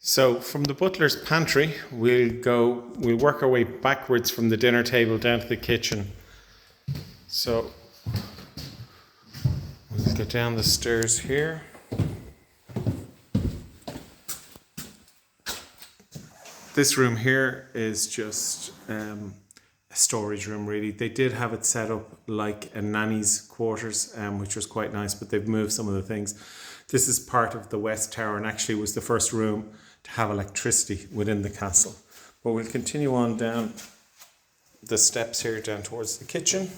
So from the butler's pantry, we'll work our way backwards from the dinner table down to the kitchen. So we'll get down the stairs here. This room here is just a storage room, really. They did have it set up like a nanny's quarters, which was quite nice, but they've moved some of the things. This is part of the West Tower and actually was the first room to have electricity within the castle. But we'll continue on down the steps here down towards the kitchen.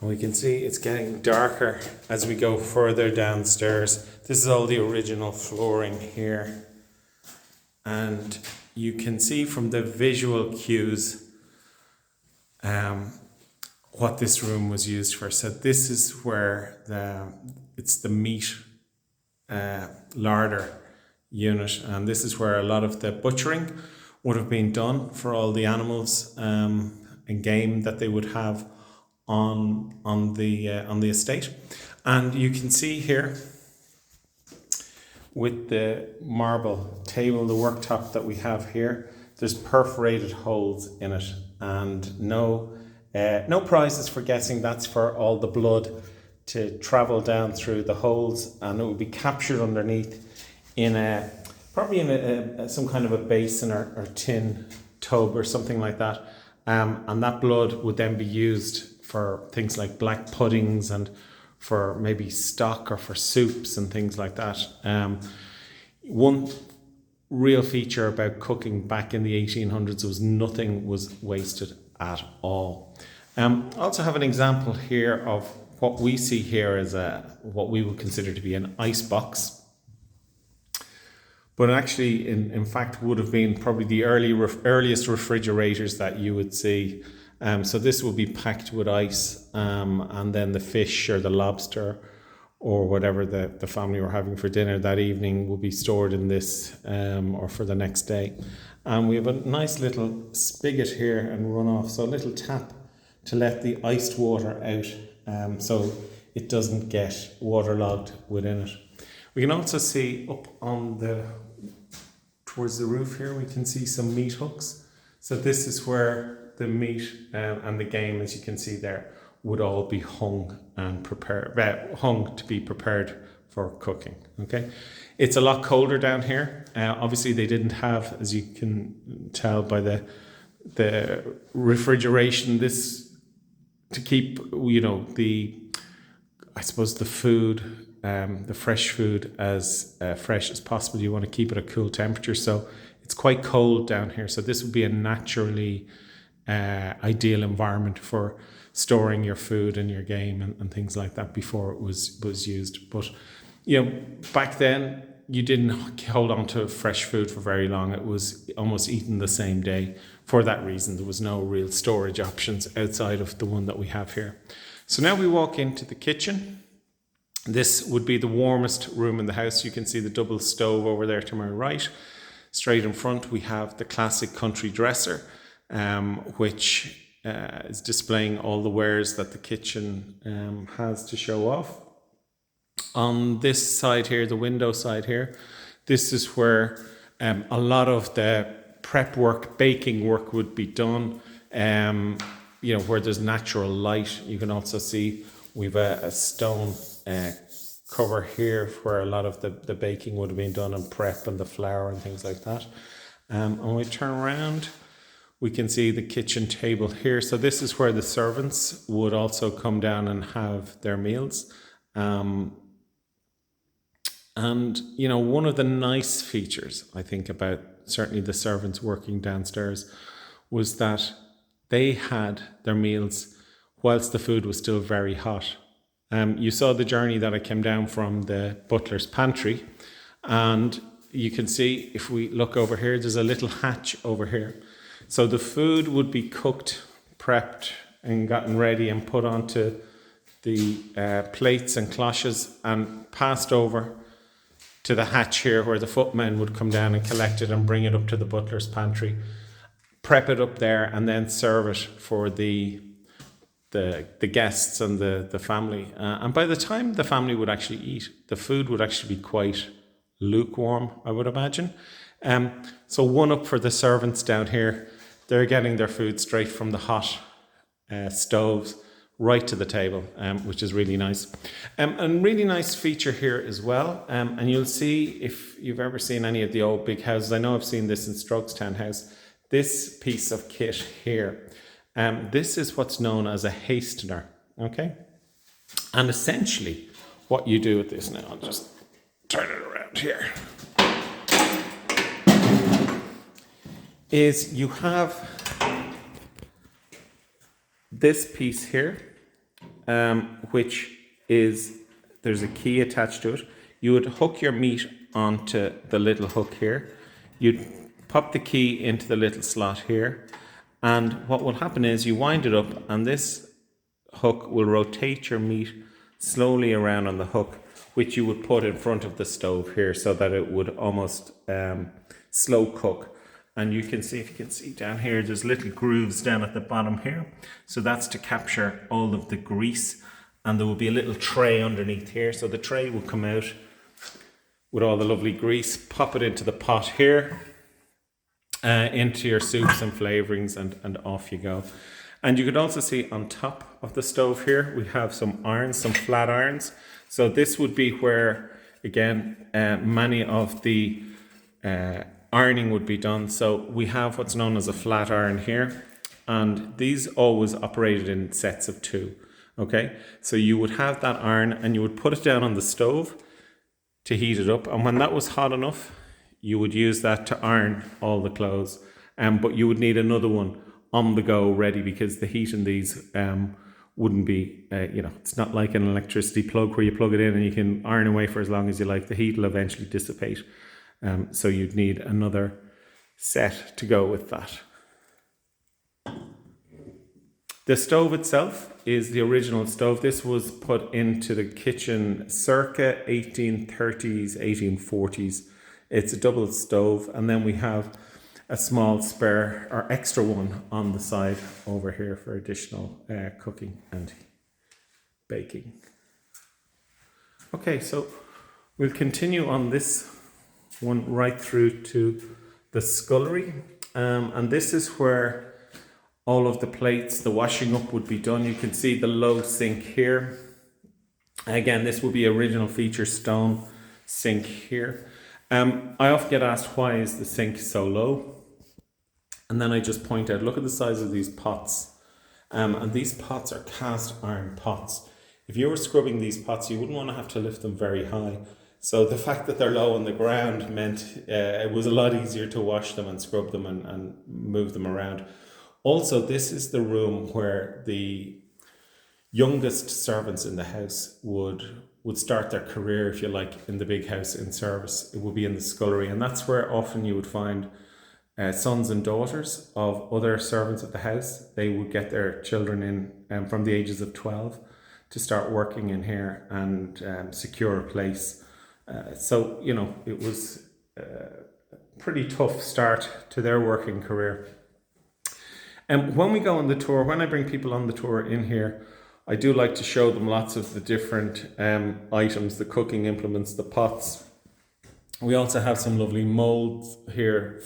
And we can see it's getting darker as we go further downstairs. This is all the original flooring here. And you can see from the visual cues what this room was used for. So this is where it's the meat larder unit, and this is where a lot of the butchering would have been done for all the animals and game that they would have on the estate. And you can see here with the marble table, the worktop that we have here, there's perforated holes in it, and no prizes for guessing. That's for all the blood to travel down through the holes, and it will be captured underneath in probably in some kind of a basin or tin tub or something like that, and that blood would then be used for things like black puddings and for maybe stock or for soups and things like that. One real feature about cooking back in the 1800s was nothing was wasted at all. Also have an example here of what we see here as what we would consider to be an ice box, but actually in fact would have been probably the earliest refrigerators that you would see. So this will be packed with ice, and then the fish or the lobster or whatever the family were having for dinner that evening will be stored in this or for the next day. And we have a nice little spigot here and runoff, so a little tap to let the iced water out, so it doesn't get waterlogged within it. We can also see up on towards the roof here, we can see some meat hooks. So this is where the meat and the game, as you can see there, would all be hung and hung to be prepared for cooking. Okay, it's a lot colder down here. Obviously, they didn't have, as you can tell by the refrigeration, this to keep I suppose the food, the fresh food as fresh as possible. You want to keep it at cool temperature, so it's quite cold down here. So this would be a naturally ideal environment for storing your food and your game and things like that before it was used. But back then you didn't hold on to fresh food for very long. It was almost eaten the same day. For that reason, there was no real storage options outside of the one that we have here. So now we walk into the kitchen. This would be the warmest room in the house. You can see the double stove over there to my right. Straight in front we have the classic country dresser, which is displaying all the wares that the kitchen has to show off. On this side here, the window side here, this is where a lot of the prep work, baking work would be done, where there's natural light. You can also see we've a stone cover here where a lot of the baking would have been done and prep and the flour and things like that. And when we turn around, we can see the kitchen table here. So this is where the servants would also come down and have their meals. And one of the nice features, I think, about certainly the servants working downstairs was that they had their meals whilst the food was still very hot. You saw the journey that I came down from the butler's pantry, and you can see if we look over here, there's a little hatch over here. So the food would be cooked, prepped and gotten ready and put onto the plates and cloches and passed over to the hatch here where the footmen would come down and collect it and bring it up to the butler's pantry, prep it up there and then serve it for the the guests and the family. And by the time the family would actually eat, the food would actually be quite lukewarm, I would imagine. So one up for the servants down here. They're getting their food straight from the hot stoves right to the table, which is really nice. And really nice feature here as well. And you'll see if you've ever seen any of the old big houses. I know I've seen this in Strokestown House. This piece of kit here. This is what's known as a hastener. Okay. And essentially, what you do with this now, I'll just turn it around here, is you have this piece here, which is, there's a key attached to it. You would hook your meat onto the little hook here. You'd pop the key into the little slot here. And what will happen is you wind it up and this hook will rotate your meat slowly around on the hook, which you would put in front of the stove here so that it would almost slow cook. And you can see, if you can see down here, there's little grooves down at the bottom here. So that's to capture all of the grease. And there will be a little tray underneath here. So the tray will come out with all the lovely grease, pop it into the pot here, into your soups and flavorings, and off you go. And you could also see on top of the stove here, we have some irons, some flat irons. So this would be where, again, many of the ironing would be done. So we have what's known as a flat iron here, and these always operated in sets of 2. Okay, so you would have that iron and you would put it down on the stove to heat it up, and when that was hot enough, you would use that to iron all the clothes. But you would need another one on the go ready, because the heat in these wouldn't be, it's not like an electricity plug where you plug it in and you can iron away for as long as you like. The heat will eventually dissipate. So you'd need another set to go with that. The stove itself is the original stove. This was put into the kitchen circa 1830s, 1840s. It's a double stove, and then we have a small spare or extra one on the side over here for additional cooking and baking. Okay, so we'll continue on this one right through to the scullery, and this is where all of the plates, the washing up would be done. You can see the low sink here. Again, this will be original feature stone sink here. I often get asked, why is the sink so low? And then I just point out, look at the size of these pots. And these pots are cast iron pots. If you were scrubbing these pots, you wouldn't want to have to lift them very high. So the fact that they're low on the ground meant it was a lot easier to wash them and scrub them and move them around. Also, this is the room where the youngest servants in the house would start their career, if you like, in the big house in service. It would be in the scullery, and that's where often you would find sons and daughters of other servants at the house. They would get their children in from the ages of 12 to start working in here and secure a place. So, it was a pretty tough start to their working career. And when we go on the tour, when I bring people on the tour in here, I do like to show them lots of the different items, the cooking implements, the pots. We also have some lovely molds here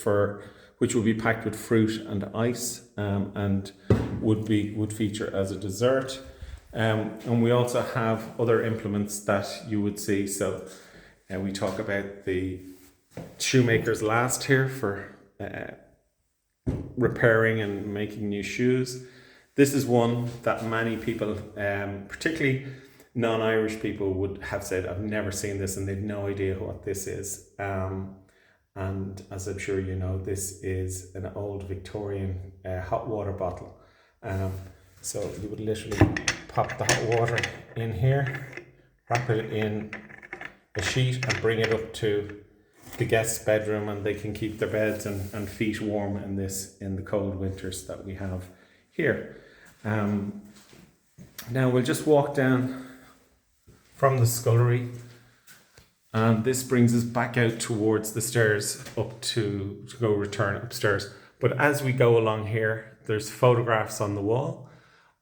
which will be packed with fruit and ice, and would feature as a dessert. And we also have other implements that you would see. So we talk about the shoemaker's last here for repairing and making new shoes. This is one that many people, particularly non-Irish people, would have said, I've never seen this, and they've no idea what this is. And as I'm sure you know, this is an old Victorian hot water bottle. So you would literally pop the hot water in here, wrap it in a sheet and bring it up to the guest's bedroom, and they can keep their beds and feet warm in the cold winters that we have here. Now we'll just walk down from the scullery, and this brings us back out towards the stairs up to go return upstairs. But as we go along here, there's photographs on the wall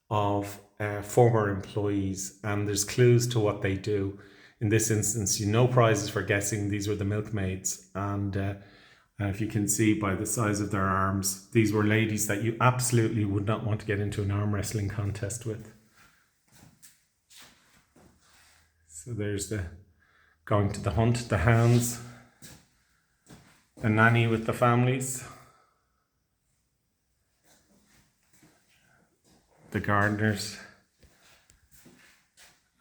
of former employees, and there's clues to what they do. In this instance, no prizes for guessing. These were the milkmaids, and if you can see by the size of their arms, these were ladies that you absolutely would not want to get into an arm wrestling contest with. So there's the going to the hunt, the hounds, the nanny with the families, the gardeners,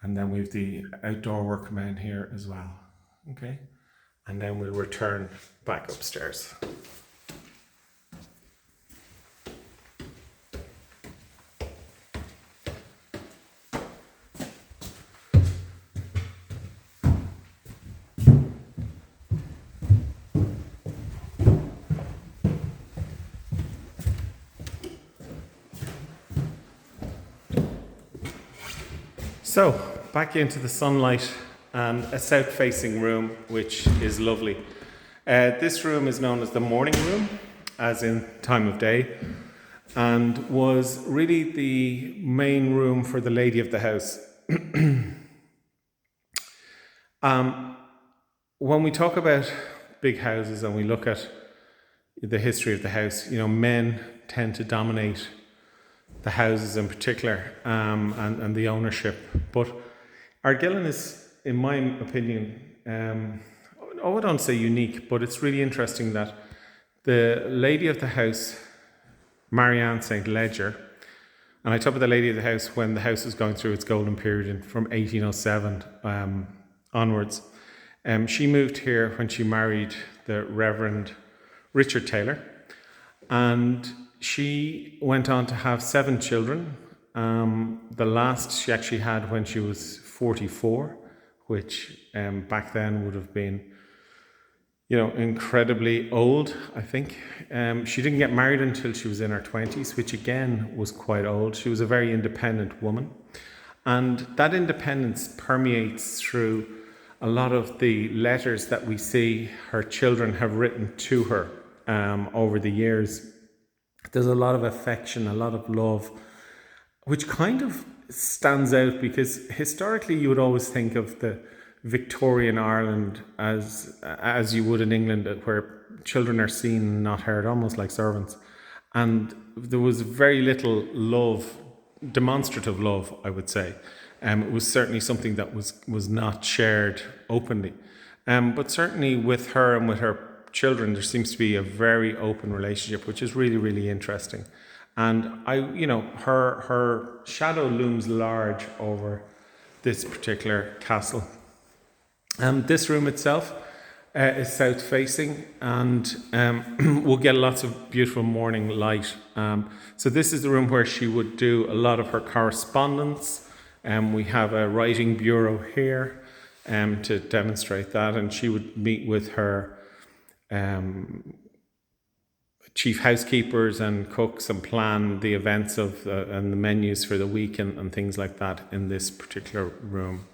and then we've the outdoor workmen here as well. Okay, and then we'll return back upstairs. So, back into the sunlight and a south-facing room, which is lovely. This room is known as the morning room, as in time of day, and was really the main room for the lady of the house. When we talk about big houses and we look at the history of the house, men tend to dominate the houses in particular, and the ownership. But Ardgillan is, in my opinion, I don't say unique, but it's really interesting that the lady of the house, Marianne St. Ledger, and I talk about the lady of the house when the house was going through its golden period from 1807 onwards. She moved here when she married the Reverend Richard Taylor, and she went on to have 7 children. The last she actually had when she was 44, which back then would have been, incredibly old, I think. She didn't get married until she was in her 20s, which again was quite old. She was a very independent woman. And that independence permeates through a lot of the letters that we see her children have written to her over the years. There's a lot of affection, a lot of love, which kind of stands out because historically you would always think of the Victorian Ireland as you would in England, where children are seen and not heard, almost like servants. And there was very little love, demonstrative love, I would say. It was certainly something that was not shared openly. But certainly with her and with her children, there seems to be a very open relationship, which is really, really interesting. And her shadow looms large over this particular castle. This room itself is south facing, and we'll get lots of beautiful morning light. So this is the room where she would do a lot of her correspondence. We have a writing bureau here to demonstrate that, and she would meet with her chief housekeepers and cooks and plan the events of and the menus for the week and things like that in this particular room.